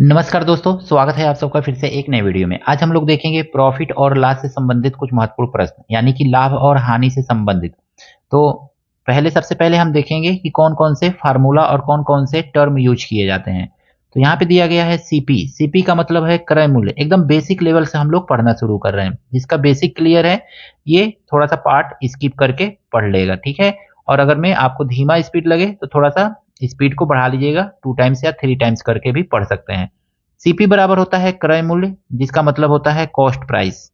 नमस्कार दोस्तों, स्वागत है आप सबका फिर से एक नए वीडियो में। आज हम लोग देखेंगे प्रॉफिट और लॉस से संबंधित कुछ महत्वपूर्ण प्रश्न, यानी कि लाभ और हानि से संबंधित। तो सबसे पहले हम देखेंगे कि कौन कौन से फार्मूला और कौन कौन से टर्म यूज किए जाते हैं। तो यहाँ पे दिया गया है सीपी। सीपी का मतलब है क्रय मूल्य। एकदम बेसिक लेवल से हम लोग पढ़ना शुरू कर रहे हैं। जिसका बेसिक क्लियर है ये थोड़ा सा पार्ट स्किप करके पढ़ लेगा, ठीक है। और अगर मैं आपको धीमा स्पीड लगे तो थोड़ा सा स्पीड को बढ़ा लीजिएगा, 2 टाइम्स या 3 टाइम्स करके भी पढ़ सकते हैं। सीपी बराबर होता है क्रय मूल्य, जिसका मतलब होता है कॉस्ट प्राइस,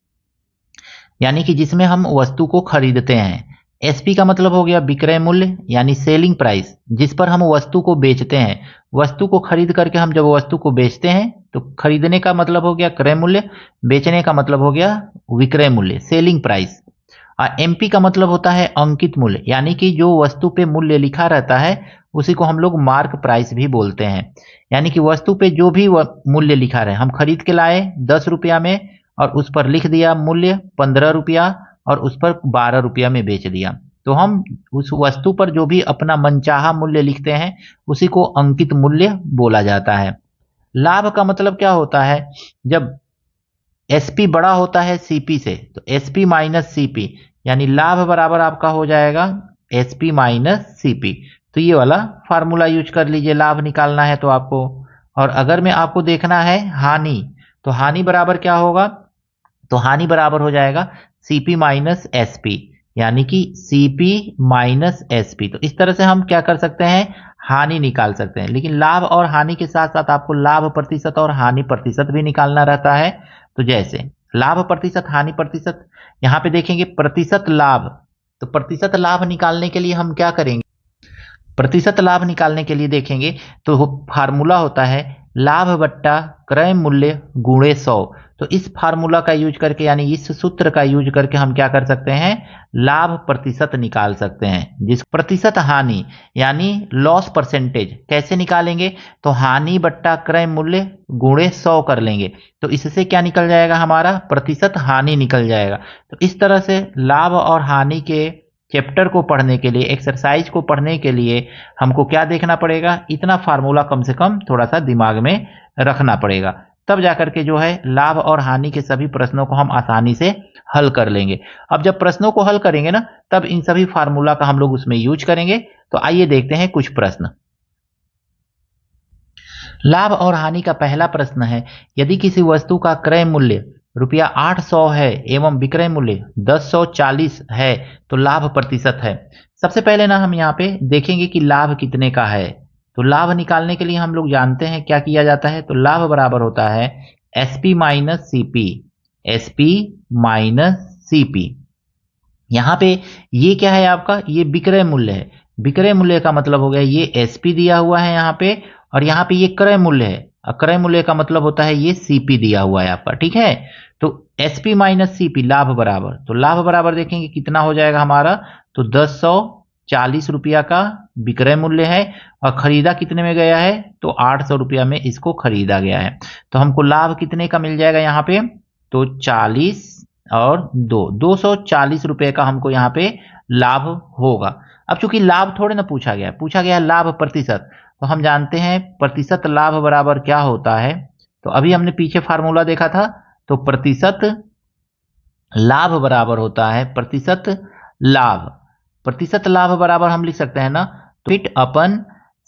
यानी कि जिसमें हम वस्तु को खरीदते हैं। एसपी का मतलब हो गया विक्रय मूल्य, यानी सेलिंग प्राइस, जिस पर हम वस्तु को बेचते हैं। वस्तु को खरीद करके हम जब वस्तु को बेचते हैं तो खरीदने का मतलब हो गया क्रय मूल्य, बेचने का मतलब हो गया विक्रय मूल्य, सेलिंग प्राइस। एमपी का मतलब होता है अंकित मूल्य, यानी कि जो वस्तु पे मूल्य लिखा रहता है उसी को हम लोग मार्क प्राइस भी बोलते हैं। यानी कि वस्तु पे जो भी मूल्य लिखा रहे, हम खरीद के लाए 10 रुपया में और उस पर लिख दिया मूल्य 15 रुपया और उस पर 12 रुपया में बेच दिया, तो हम उस वस्तु पर जो भी अपना मनचाहा मूल्य लिखते हैं उसी को अंकित मूल्य बोला जाता है। लाभ का मतलब क्या होता है? जब एसपी बड़ा होता है सीपी से तो एसपी माइनस सीपी, यानी लाभ बराबर आपका हो जाएगा एसपी माइनस सीपी। तो ये वाला फार्मूला यूज कर लीजिए, लाभ निकालना है तो आपको। और अगर में आपको देखना है हानि, तो हानि बराबर क्या होगा? तो हानि बराबर हो जाएगा सीपी माइनस एसपी, यानी कि सीपी माइनस एसपी। तो इस तरह से हम क्या कर सकते हैं, हानि निकाल सकते हैं। लेकिन लाभ और हानि के साथ साथ आपको लाभ प्रतिशत और हानि प्रतिशत भी निकालना रहता है। तो जैसे लाभ प्रतिशत, हानि प्रतिशत, यहाँ पे देखेंगे प्रतिशत लाभ। तो प्रतिशत लाभ निकालने के लिए हम क्या करेंगे? प्रतिशत लाभ निकालने के लिए देखेंगे तो फार्मूला होता है लाभ बट्टा क्रय मूल्य गुणे 100। तो इस फार्मूला का यूज करके, यानी इस सूत्र का यूज करके हम क्या कर सकते हैं, लाभ प्रतिशत निकाल सकते हैं। जिस प्रतिशत हानि, यानी लॉस परसेंटेज कैसे निकालेंगे? तो हानि बट्टा क्रय मूल्य गुणे 100 कर लेंगे, तो इससे क्या निकल जाएगा, हमारा प्रतिशत हानि निकल जाएगा। तो इस तरह से लाभ और हानि के चैप्टर को पढ़ने के लिए, एक्सरसाइज को पढ़ने के लिए हमको क्या देखना पड़ेगा, इतना फार्मूला कम से कम थोड़ा सा दिमाग में रखना पड़ेगा। तब जाकर के जो है लाभ और हानि के सभी प्रश्नों को हम आसानी से हल कर लेंगे। अब जब प्रश्नों को हल करेंगे ना, तब इन सभी फार्मूला का हम लोग उसमें यूज करेंगे। तो आइए देखते हैं कुछ प्रश्न। लाभ और हानि का पहला प्रश्न है, यदि किसी वस्तु का क्रय मूल्य रुपया 800 है एवं विक्रय मूल्य 1040 है तो लाभ प्रतिशत है। सबसे पहले ना हम यहाँ पे देखेंगे कि लाभ कितने का है। तो लाभ निकालने के लिए हम लोग जानते हैं क्या किया जाता है। तो लाभ बराबर होता है SP minus CP, SP minus CP. यहाँ पे ये क्या है आपका, ये विक्रय मूल्य है। विक्रय मूल्य का मतलब हो गया ये एसपी दिया हुआ है यहाँ पे, और यहाँ पे ये क्रय मूल्य है। क्रय मूल्य का मतलब होता है ये सीपी दिया हुआ है आपका, ठीक है। तो एसपी माइनस सीपी लाभ बराबर, तो लाभ बराबर देखेंगे कितना हो जाएगा हमारा। तो 1040 रुपया का विक्रय मूल्य है और खरीदा कितने में गया है, तो 800 रुपया में इसको खरीदा गया है। तो हमको लाभ कितने का मिल जाएगा यहाँ पे, तो 40 और 240 रुपए का हमको यहाँ पे लाभ होगा। अब चूंकि लाभ थोड़े ना पूछा गया है, पूछा गया है लाभ प्रतिशत, तो हम जानते हैं प्रतिशत लाभ बराबर क्या होता है। तो अभी हमने पीछे फार्मूला देखा था, तो प्रतिशत लाभ बराबर होता है प्रतिशत लाभ। प्रतिशत लाभ बराबर हम लिख सकते हैं ना, प्रॉफिट अपन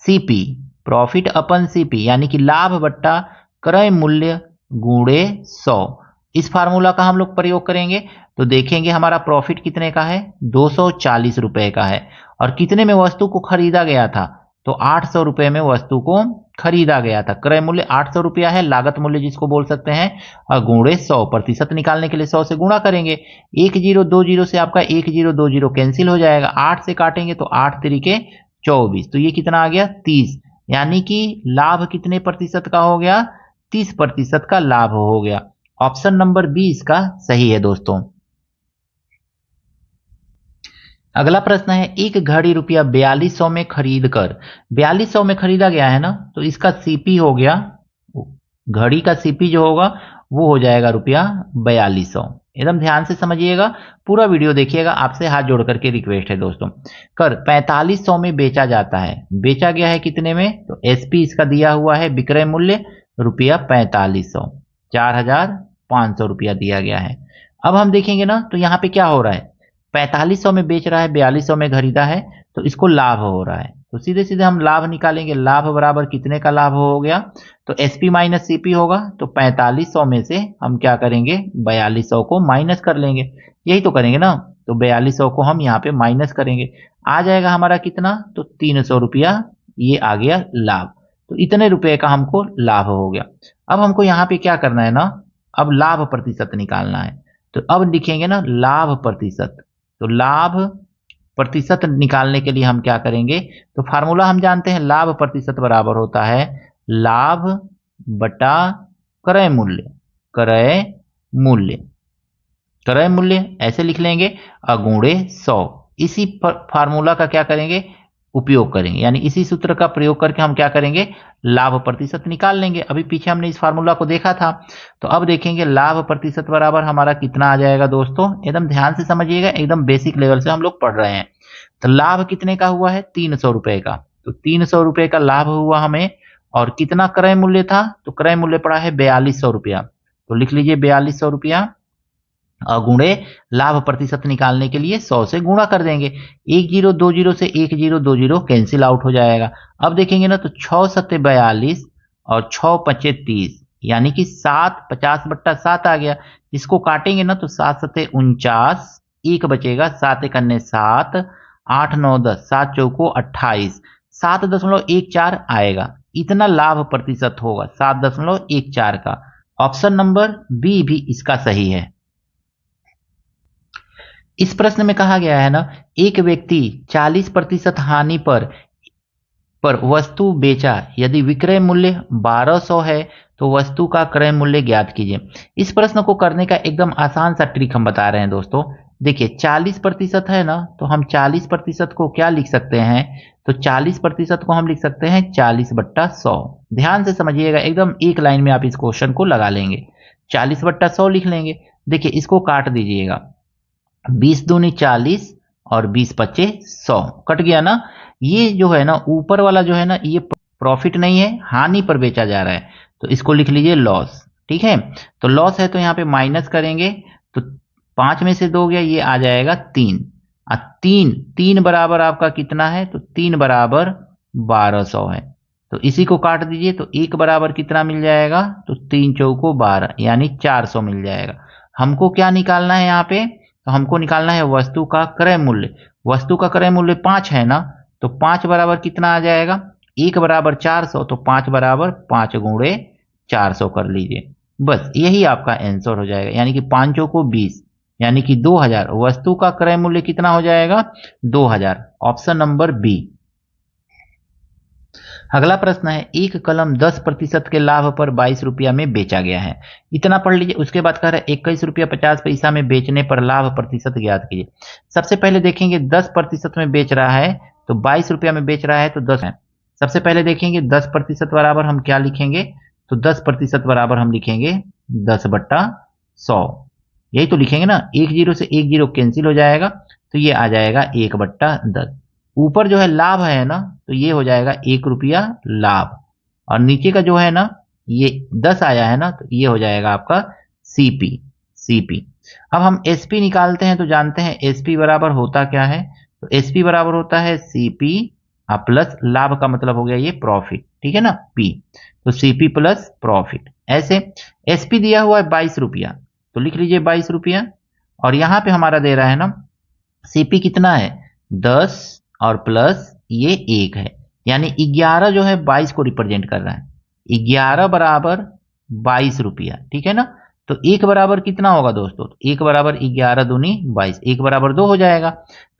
सीपी, प्रॉफिट अपन सीपी, यानी कि लाभ बट्टा क्रय मूल्य गुणे 100। इस फार्मूला का हम लोग प्रयोग करेंगे तो देखेंगे हमारा प्रॉफिट कितने का है, 240 रुपए का है। और कितने में वस्तु को खरीदा गया था, तो 800 रुपए में वस्तु को खरीदा गया था। क्रय मूल्य 800 रुपया है, लागत मूल्य जिसको बोल सकते हैं, और गुणे 100। प्रतिशत निकालने के लिए 100 से गुणा करेंगे। 1 0 2 0 से आपका 1 0 2 0 कैंसिल हो जाएगा। 8 से काटेंगे तो 8 तरीके 24, तो ये कितना आ गया 30। यानी कि लाभ कितने प्रतिशत का हो गया, 30% का लाभ हो गया। ऑप्शन नंबर बी इसका सही है दोस्तों। अगला प्रश्न है, एक घड़ी रुपया 4200 में खरीद कर, 4200 में खरीदा गया है ना, तो इसका सीपी हो गया, घड़ी का सीपी जो होगा वो हो जाएगा रुपया 4200। एकदम ध्यान से समझिएगा, पूरा वीडियो देखिएगा, आपसे हाथ जोड़ करके रिक्वेस्ट है दोस्तों। कर 4500 में बेचा जाता है, बेचा गया है कितने में, तो एसपी इसका दिया हुआ है विक्रय मूल्य, रुपया 4500, 4500 रुपया दिया गया है। अब हम देखेंगे ना तो यहाँ पे क्या हो रहा है, 4500 में बेच रहा है, 4200 में खरीदा है, तो इसको लाभ हो रहा है। तो सीधे सीधे हम लाभ निकालेंगे, लाभ बराबर कितने का लाभ हो गया, तो एसपी माइनस सीपी होगा। तो 4500 में से हम क्या करेंगे, 4200 को माइनस कर लेंगे, यही तो करेंगे ना। तो 4200 को हम यहाँ पे माइनस करेंगे, आ जाएगा हमारा कितना, तो 300 रुपया, ये आ गया लाभ। तो इतने रुपए का हमको लाभ हो गया। अब हमको यहाँ पे क्या करना है ना, अब लाभ प्रतिशत निकालना है। तो अब लिखेंगे ना लाभ प्रतिशत। तो लाभ प्रतिशत निकालने के लिए हम क्या करेंगे, तो फार्मूला हम जानते हैं, लाभ प्रतिशत बराबर होता है लाभ बटा क्रय मूल्य, क्रय मूल्य, क्रय मूल्य ऐसे लिख लेंगे, अगुणे 100। इसी फार्मूला का क्या करेंगे, उपयोग करेंगे, यानी इसी सूत्र का प्रयोग करके हम क्या करेंगे, लाभ प्रतिशत निकाल लेंगे। अभी पीछे हमने इस फार्मूला को देखा था। तो अब देखेंगे लाभ प्रतिशत बराबर हमारा कितना आ जाएगा दोस्तों, एकदम ध्यान से समझिएगा, एकदम बेसिक लेवल से हम लोग पढ़ रहे हैं। तो लाभ कितने का हुआ है, 300 रुपए का। तो 300 रुपए का लाभ हुआ हमें, और कितना क्रय मूल्य था, तो क्रय मूल्य पड़ा है 4200 रुपया। तो लिख लीजिए 4200 रुपया, गुणे लाभ प्रतिशत निकालने के लिए 100 से गुणा कर देंगे। 1020 से 1020 कैंसिल आउट हो जाएगा। अब देखेंगे ना तो 6 सत्ते 42 और 6 पचे 30, यानी कि 7, 50/7 आ गया। इसको काटेंगे ना तो 7 सत्ते 49, एक बचेगा, 7 एक अन्य 7, 8 9 10, 7 चौको 28, 7.14 आएगा। इतना लाभ प्रतिशत होगा 7.14 का। ऑप्शन नंबर बी भी इसका सही है। इस प्रश्न में कहा गया है ना, एक व्यक्ति 40% हानि पर वस्तु बेचा, यदि विक्रय मूल्य 1200 है तो वस्तु का क्रय मूल्य ज्ञात कीजिए। इस प्रश्न को करने का एकदम आसान सा ट्रिक हम बता रहे हैं दोस्तों। देखिए 40% है ना, तो हम 40% को क्या लिख सकते हैं, तो 40% को हम लिख सकते हैं 40/100। ध्यान से समझिएगा, एकदम एक लाइन में आप इस क्वेश्चन को लगा लेंगे, 40/100 लिख लेंगे। देखिए इसको काट दीजिएगा, 20 दूनी 40 और 20 पचे 100, कट गया ना। ये जो है ना ऊपर वाला जो है ना, ये प्रॉफिट नहीं है, हानि पर बेचा जा रहा है, तो इसको लिख लीजिए लॉस। ठीक है, तो लॉस है तो यहाँ पे माइनस करेंगे, तो 5 में से 2 गया, ये आ जाएगा 3। 3 बराबर आपका कितना है, तो 3 बराबर 1200 है। तो इसी को काट दीजिए, तो 1 बराबर कितना मिल जाएगा, तो 3 चौको 12, यानी 400 मिल जाएगा। हमको क्या निकालना है यहाँ पे, तो हमको निकालना है वस्तु का क्रय मूल्य। वस्तु का क्रय मूल्य 5 है ना, तो 5 बराबर कितना आ जाएगा, 1 बराबर 400, तो 5 बराबर 5 गुणे 400 कर लीजिए। बस यही आपका आंसर हो जाएगा, यानी कि 5 को 20, यानी कि 2000। वस्तु का क्रय मूल्य कितना हो जाएगा, 2000। Option number B. अगला प्रश्न है, एक कलम 10% के लाभ पर 22 रुपया में बेचा गया है। इतना पढ़ लीजिए। उसके बाद कह रहा है 21 रुपया 50 पैसा में बेचने पर लाभ प्रतिशत ज्ञात कीजिए। सबसे पहले देखेंगे 10% में बेच रहा है, तो 22 रुपया में बेच रहा है, तो 10 है। सबसे पहले देखेंगे 10% बराबर हम क्या लिखेंगे, तो 10% बराबर हम लिखेंगे 10/100, यही तो लिखेंगे ना। 10 से 10 कैंसिल हो जाएगा, तो ये आ जाएगा 1/10। ऊपर जो है लाभ है ना, तो ये हो जाएगा 1 रुपया लाभ, और नीचे का जो है ना ये 10 आया है ना, तो ये हो जाएगा आपका सीपी। अब हम एसपी निकालते हैं, तो जानते हैं एसपी बराबर होता क्या है, तो एसपी बराबर होता है सीपी प्लस लाभ का मतलब हो गया ये प्रॉफिट, ठीक है ना, पी, तो सीपी प्लस प्रॉफिट। ऐसे एसपी दिया हुआ है 22 रुपया, तो लिख लीजिए 22 रुपया, और यहां पे हमारा दे रहा है ना सीपी कितना है 10 और प्लस ये 1 है, यानी 11 जो है 22 को रिप्रेजेंट कर रहा है। 11 बराबर 22 रुपया, ठीक है ना। तो 1 बराबर कितना होगा दोस्तों, 1 बराबर 11 दूनी 22, 1 बराबर 2 हो जाएगा।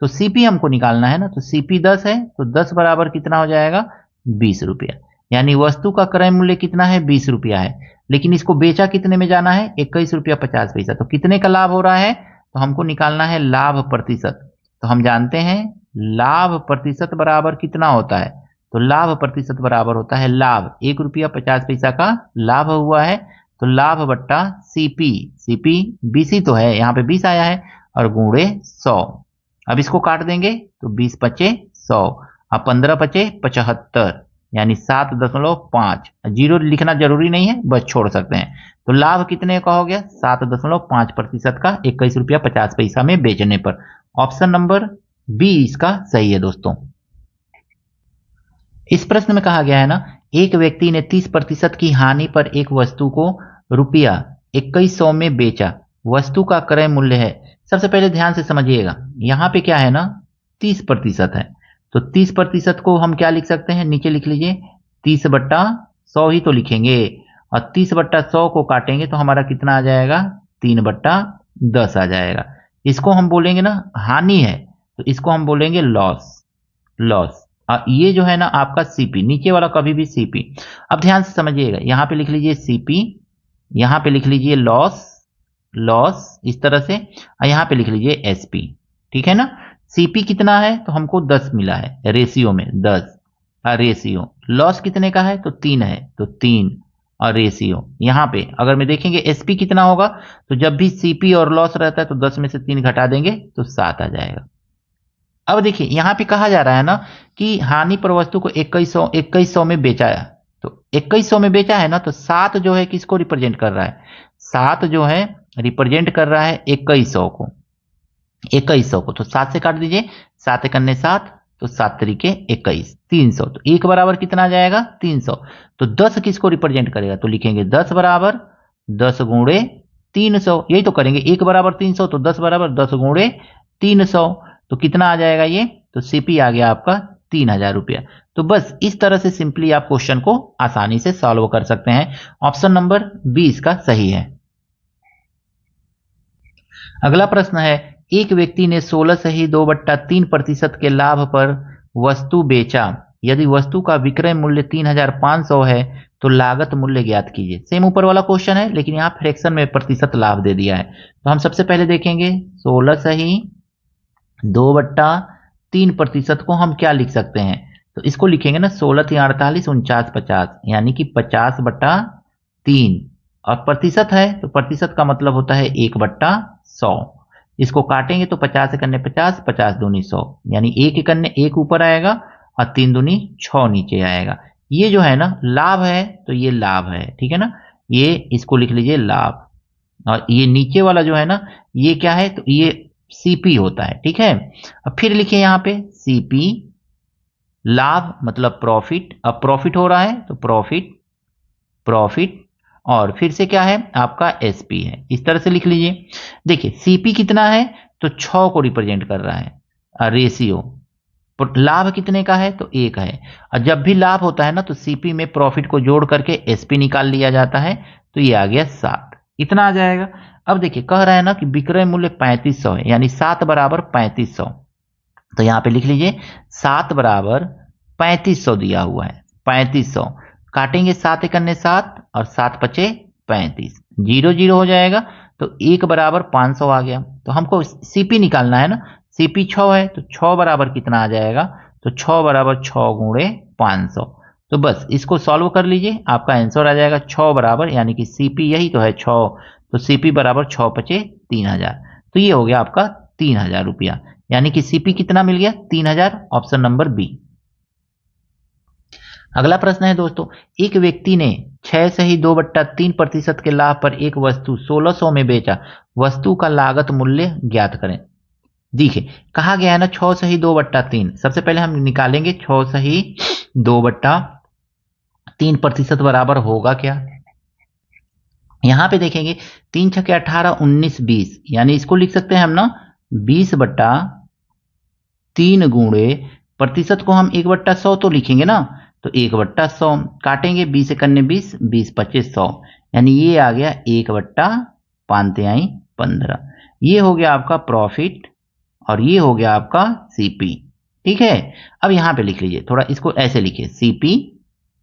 तो सीपी हमको निकालना है ना, तो सीपी 10 है, तो 10 बराबर कितना हो जाएगा 20 रुपया, यानी वस्तु का क्रय मूल्य कितना है 20 रुपया है, लेकिन इसको बेचा कितने में जाना है 21 रुपया 50 पैसा। तो कितने का लाभ हो रहा है, तो हमको निकालना है लाभ प्रतिशत। तो हम जानते हैं लाभ प्रतिशत बराबर कितना होता है, तो लाभ प्रतिशत बराबर होता है लाभ 1 रुपया 50 पैसा का लाभ हुआ है, तो लाभ बट्टा सीपी, सीपी 20 ही तो है, यहाँ पे 20 आया है, और गुणे 100। अब इसको काट देंगे, तो 20 पचे 100, अब 15 पचे 75, यानी 7.5। जीरो लिखना जरूरी नहीं है, बस छोड़ सकते हैं। तो लाभ कितने का हो गया? 7.5% का 21 रुपया 50 पैसा में बेचने पर। ऑप्शन नंबर बी इसका सही है दोस्तों। इस प्रश्न में कहा गया है ना, एक व्यक्ति ने 30% की हानि पर एक वस्तु को रुपया 2100 में बेचा। वस्तु का क्रय मूल्य है। सबसे पहले ध्यान से समझिएगा, यहां पे क्या है ना, 30% है। तो 30% को हम क्या लिख सकते हैं? नीचे लिख लीजिए 30/100 ही तो लिखेंगे। और 30/100 को काटेंगे तो हमारा कितना आ जाएगा? 3/10 आ जाएगा। इसको हम बोलेंगे ना हानि है, तो इसको हम बोलेंगे लॉस। लॉस। ये जो है ना आपका सीपी, नीचे वाला कभी भी सीपी। अब ध्यान से समझिएगा, यहां पे लिख लीजिए सीपी, यहां पे लिख लीजिए लॉस, लॉस इस तरह से, और यहां पे लिख लीजिए एसपी। ठीक है ना। सीपी कितना है? तो हमको 10 मिला है रेशियो में, 10 रेशियो। लॉस कितने का है? तो 3 है, तो 3 और रेशियो। यहां पे अगर मैं देखेंगे एसपी कितना होगा, तो जब भी सीपी और लॉस रहता है तो 10 में से 3 घटा देंगे तो 7 आ जाएगा। अब देखिए यहां पे कहा जा रहा है ना कि हानि पर वस्तु को 2100 में बेचा है। तो 2100 में बेचा है ना, तो 7 जो है किसको रिप्रेजेंट कर रहा है? 7 जो है रिप्रेजेंट कर रहा है 2100 को, 2100 को। तो 7 से काट दीजिए, 7 एकन्ने 7, तो 7 तरीके 21, 300। तो 1 बराबर कितना आ जाएगा? 300। तो 10 किसको रिप्रेजेंट करेगा? तो लिखेंगे 10 बराबर 10 गुणे 300, यही तो करेंगे। 1 बराबर 300, तो 10 बराबर 10 गुणे 300। तो कितना आ जाएगा ये? तो सीपी आ गया आपका 3000 रुपया। तो बस इस तरह से सिंपली आप क्वेश्चन को आसानी से सॉल्व कर सकते हैं। ऑप्शन नंबर बी इसका सही है। अगला प्रश्न है, एक व्यक्ति ने 16 सही 2/3% के लाभ पर वस्तु बेचा। यदि वस्तु का विक्रय मूल्य 3500 है तो लागत मूल्य ज्ञात कीजिए। सेम ऊपर वाला क्वेश्चन है, लेकिन यहाँ फ्रैक्शन में प्रतिशत लाभ दे दिया है। तो हम सबसे पहले देखेंगे 16 सही 2/3% को हम क्या लिख सकते हैं? तो इसको लिखेंगे ना 16 3 48 49 50, यानी कि 50/3। और प्रतिशत है तो प्रतिशत का मतलब होता है 1/100। इसको काटेंगे तो 50 एकन्ने 50, 50 दूनी 100, यानी 1 एकन्ने 1 ऊपर आएगा और 3 दूनी 6 नीचे आएगा। ये जो है ना लाभ है, तो ये लाभ है, ठीक है ना। ये इसको लिख लीजिए लाभ। और ये नीचे वाला जो है ना, ये क्या है? तो ये सीपी होता है, ठीक है। अब फिर लिखिए यहां पे सीपी, लाभ मतलब प्रॉफिट। अब प्रॉफिट हो रहा है तो प्रॉफिट, प्रॉफिट, और फिर से क्या है आपका एसपी है। इस तरह से लिख लीजिए। देखिए सीपी कितना है? तो 6 को रिप्रेजेंट कर रहा है रेशियो। लाभ कितने का है? तो 1 है। और जब भी लाभ होता है ना, तो सीपी में प्रॉफिट को जोड़ करके एसपी निकाल लिया जाता है। तो ये आ गया 7, इतना आ जाएगा। अब देखिए कह रहा है ना कि विक्रय मूल्य 3500 है, यानी 7 बराबर 3500। तो यहां पे लिख लीजिए 7 बराबर 3500 दिया हुआ है, 3500। काटेंगे 7 एकन्ने 7 और 7 पचे 35, 0 0 हो जाएगा। तो 1 बराबर 500 आ गया। तो हमको सीपी निकालना है ना, सीपी 6 है, तो 6 बराबर कितना आ जाएगा? तो 6 बराबर 6 गुणे 500। तो बस इसको सॉल्व कर लीजिए, आपका आंसर आ जाएगा 6 बराबर, यानी कि सीपी यही तो है 6। तो सीपी बराबर 6 पचे 3000। तो ये हो गया आपका 3000 रुपया, यानी कि सीपी कितना मिल गया? 3000। Option number B. अगला प्रश्न है दोस्तों, एक व्यक्ति ने 6 सही 2/3% के लाभ पर एक वस्तु 1600 में बेचा। वस्तु का लागत मूल्य ज्ञात करें। देखिए कहा गया है ना 6 सही 2/3। सबसे पहले हम निकालेंगे 6 सही 2/3% बराबर होगा क्या। यहां पे देखेंगे 3 छके 18 19 20, यानी इसको लिख सकते हैं हम ना 20/3 गुणे प्रतिशत को हम 1/100 तो लिखेंगे ना, तो 1/100 काटेंगे 20 एकन्ने 20, 20 पच्चीस 100, यानी ये आ गया 1/5 ये हो गया आपका प्रॉफिट और ये हो गया आपका सीपी। ठीक है। अब यहां पे लिख लीजिए, थोड़ा इसको ऐसे लिखिए सीपी,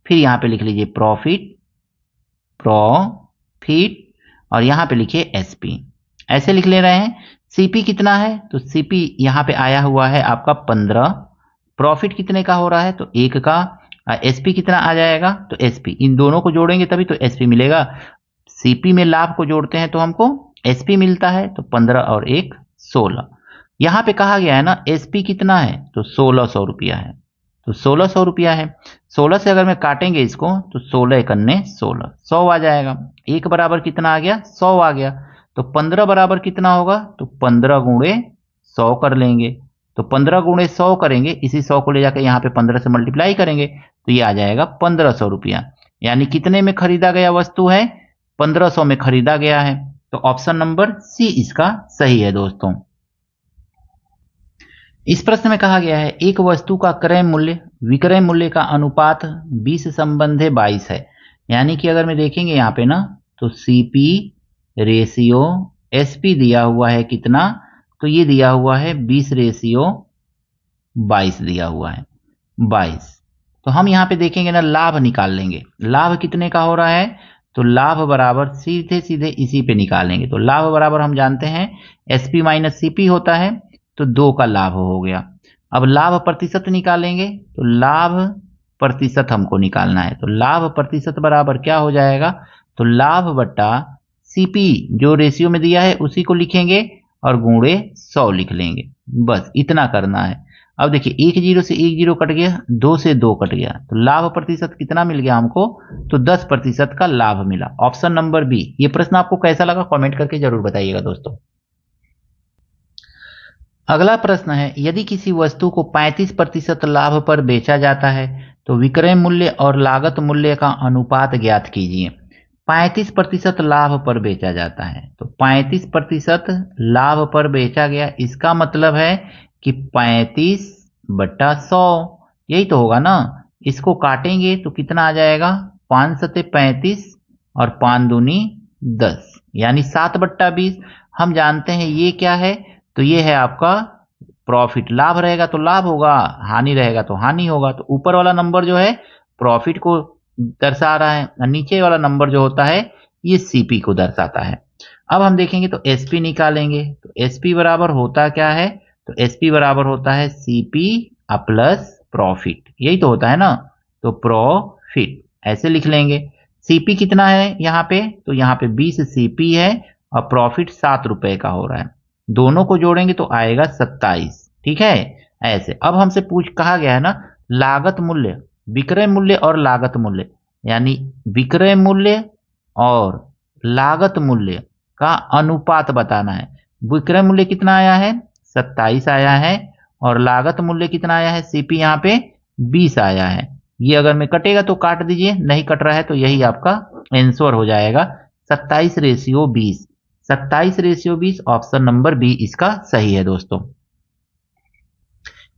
फिर यहां पे लिख लीजिए प्रॉफिट, प्रॉफिट, और यहां पे लिखिए एसपी। ऐसे लिख ले रहे हैं। सीपी कितना है? तो सीपी यहां पे आया हुआ है आपका 15। प्रॉफिट कितने का हो रहा है? तो 1 का। एसपी कितना आ जाएगा? तो एसपी, इन दोनों को जोड़ेंगे तभी तो एसपी मिलेगा। सीपी में लाभ को जोड़ते हैं तो हमको एसपी मिलता है। तो 15 और 1 16। यहां पे कहा गया है ना एसपी कितना है? तो 1600 रुपया है। तो 1600 रुपया है। 16 से अगर मैं काटेंगे इसको तो 16 कन्ने 16, 100 आ जाएगा। 1 बराबर कितना आ गया? 100 आ गया। तो 15 बराबर कितना होगा? तो 15 गुणे 100 कर लेंगे। तो 15 गुणे 100 करेंगे, इसी 100 को ले जाकर यहाँ पे 15 से मल्टीप्लाई करेंगे तो ये आ जाएगा 1500 रुपया। यानी कितने में खरीदा गया वस्तु है? 1500 में खरीदा गया है। तो ऑप्शन नंबर सी इसका सही है दोस्तों। इस प्रश्न में कहा गया है एक वस्तु का क्रय मूल्य विक्रय मूल्य का अनुपात 20 संबंधे 22 है। यानी कि अगर मैं देखेंगे यहाँ पे ना तो सीपी रेशियो एसपी दिया हुआ है कितना? तो ये दिया हुआ है 20 रेशियो 22 दिया हुआ है 22। तो हम यहाँ पे देखेंगे ना लाभ निकाल लेंगे। लाभ कितने का हो रहा है? तो लाभ बराबर सीधे सीधे इसी पे निकालेंगे। तो लाभ बराबर हम जानते हैं एसपी माइनस सीपी होता है, तो 2 का लाभ हो गया। अब लाभ प्रतिशत निकालेंगे तो लाभ प्रतिशत हमको निकालना है। तो लाभ प्रतिशत बराबर क्या हो जाएगा? तो लाभ बट्टा सीपी जो रेशियो में दिया है उसी को लिखेंगे और गुणे 100 लिख लेंगे। बस इतना करना है। अब देखिए 1 0 से 1 0 कट गया, 2 से 2 कट गया, तो लाभ प्रतिशत कितना मिल गया हमको? तो 10% का लाभ मिला। Option number B. ये प्रश्न आपको कैसा लगा कमेंट करके जरूर बताइएगा दोस्तों। अगला प्रश्न है यदि किसी वस्तु को 35% लाभ पर बेचा जाता है तो विक्रय मूल्य और लागत मूल्य का अनुपात ज्ञात कीजिए। 35% लाभ पर बेचा जाता है तो 35% लाभ पर बेचा गया, इसका मतलब है कि 35/100, यही तो होगा ना। इसको काटेंगे तो कितना आ जाएगा? 5 सते 35 और 5 दूनी 10, यानी 7/20। हम जानते हैं ये क्या है? तो ये है आपका प्रॉफिट। लाभ रहेगा तो लाभ होगा, हानि रहेगा तो हानि होगा। तो ऊपर वाला नंबर जो है प्रॉफिट को दर्शा रहा है, नीचे वाला नंबर जो होता है ये सीपी को दर्शाता है। अब हम देखेंगे तो एसपी निकालेंगे। तो एसपी बराबर होता क्या है? तो एसपी बराबर होता है सीपी प्लस प्रॉफिट, यही तो होता है ना। तो प्रॉफिट ऐसे लिख लेंगे। सीपी कितना है यहाँ पे? तो यहाँ पे 20 सीपी है और प्रॉफिट 7 रुपए का हो रहा है। दोनों को जोड़ेंगे तो आएगा 27। ठीक है ऐसे। अब हमसे कहा गया है ना लागत मूल्य, विक्रय मूल्य और लागत मूल्य, यानी विक्रय मूल्य और लागत मूल्य का अनुपात बताना है। विक्रय मूल्य कितना आया है? 27 आया है और लागत मूल्य कितना आया है? सीपी यहाँ पे 20 आया है। ये अगर में कटेगा तो काट दीजिए, नहीं कट रहा है तो यही आपका आंसर हो जाएगा 27/20। 27/20 ऑप्शन नंबर बी इसका सही है दोस्तों।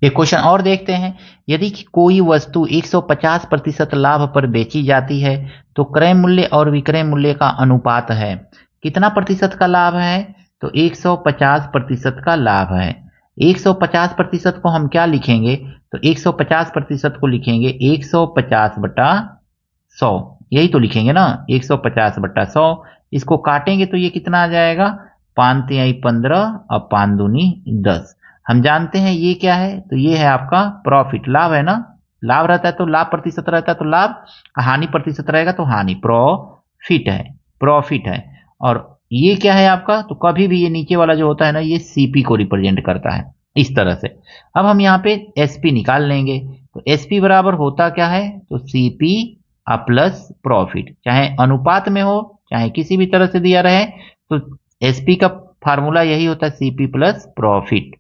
एक क्वेश्चन और देखते हैं। यदि कोई वस्तु 150% लाभ पर बेची जाती है तो क्रय मूल्य और विक्रय मूल्य का अनुपात है कितना प्रतिशत का लाभ है? तो 150% का लाभ है। 150% को हम क्या लिखेंगे? तो 150% को लिखेंगे 150/100, यही तो लिखेंगे ना 150/100। इसको काटेंगे तो ये कितना आ जाएगा? 5 तिहाई 15 और 5 दूनी 10। हम जानते हैं ये क्या है? तो ये है आपका प्रॉफिट। लाभ है ना, लाभ रहता है तो लाभ प्रतिशत रहता है तो लाभ, हानि प्रतिशत रहेगा तो हानि। प्रॉफिट है, प्रॉफिट है। और ये क्या है आपका? तो कभी भी ये नीचे वाला जो होता है ना ये सीपी को रिप्रेजेंट करता है इस तरह से। अब हम यहाँ पे एसपी निकाल लेंगे। तो एसपी बराबर होता क्या है? तो सीपी प्लस प्रॉफिट, चाहे अनुपात में हो चाहे किसी भी तरह से दिया रहे, तो एसपी का फार्मूला यही होता है सीपी प्लस प्रॉफिट।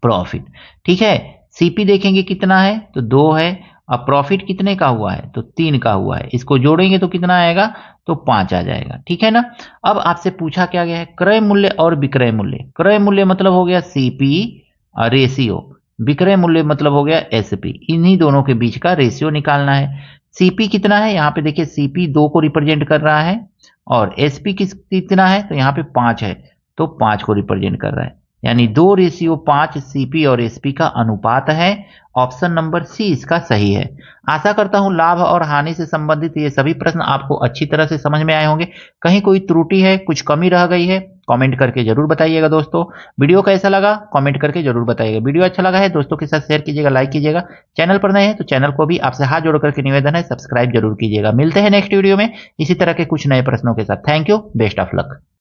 प्रॉफिट ठीक है। सीपी देखेंगे कितना है? तो 2 है। अब प्रॉफिट कितने का हुआ है? तो 3 का हुआ है। इसको जोड़ेंगे तो कितना आएगा? तो 5 आ जाएगा। ठीक है ना। अब आपसे पूछा क्या गया है? क्रय मूल्य और विक्रय मूल्य। क्रय मूल्य मतलब हो गया सीपी रेशियो, विक्रय मूल्य मतलब हो गया एसपी। इन्हीं दोनों के बीच का रेशियो निकालना है। सीपी कितना है? यहाँ पे देखिए सीपी 2 को रिप्रेजेंट कर रहा है और एसपी कितना है? तो यहाँ पे 5 है तो 5 को रिप्रेजेंट कर रहा है, यानी 2/5 सीपी और एसपी का अनुपात है। ऑप्शन नंबर सी इसका सही है। आशा करता हूं लाभ और हानि से संबंधित ये सभी प्रश्न आपको अच्छी तरह से समझ में आए होंगे। कहीं कोई त्रुटि है, कुछ कमी रह गई है, कमेंट करके जरूर बताइएगा दोस्तों। वीडियो कैसा लगा कमेंट करके जरूर बताइएगा। वीडियो अच्छा लगा है दोस्तों के साथ शेयर कीजिएगा, लाइक कीजिएगा। चैनल पर नए हैं तो चैनल को भी आपसे हाथ जोड़ करके निवेदन है सब्सक्राइब जरूर कीजिएगा। मिलते हैं नेक्स्ट वीडियो में इसी तरह के कुछ नए प्रश्नों के साथ। Thank you, best of luck.